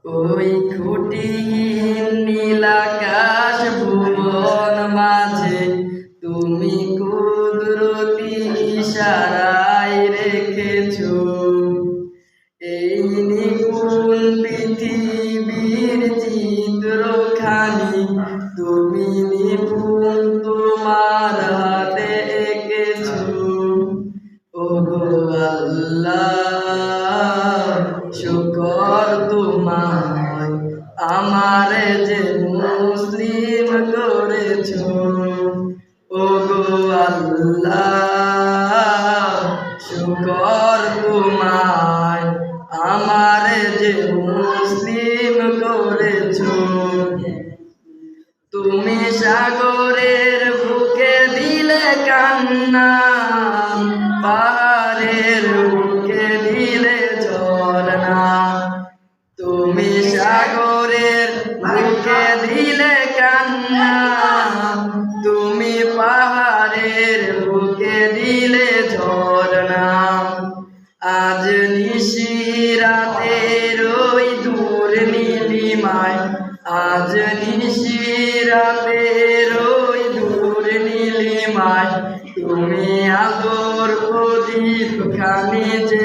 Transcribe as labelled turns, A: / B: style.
A: ওই খুঁটিহীন নীলাকাশ ভুবন মাঝে তুমি কুদরতি ইশারায় রেখেছো এই নিপুণ পৃথিবীর চিত্রখানি তুমি নিপুণ তোমার হাতে এঁকেছো। ওগো আল্লাহ শুকর তোমায় আমারে যে মুসলিম করেছো। ওগো আল্লাহ শুকর তোমায় আমারে যে মুসলিম করেছো। তুমি সাগরের বুকে দিলে কান্না পাহাড়ের বুকে দিলে ঝরনা। তুমি সাগরের বুকে দিলে কান্না তুমি পাহাড়ের বুকে দিলে ঝরনা। আজ নিশিরাতের ওই দূর নীলিমায় আজ নিশিরাতের ওই দূর নীলিমায় তুমি আলোর প্রদীপ খানি যে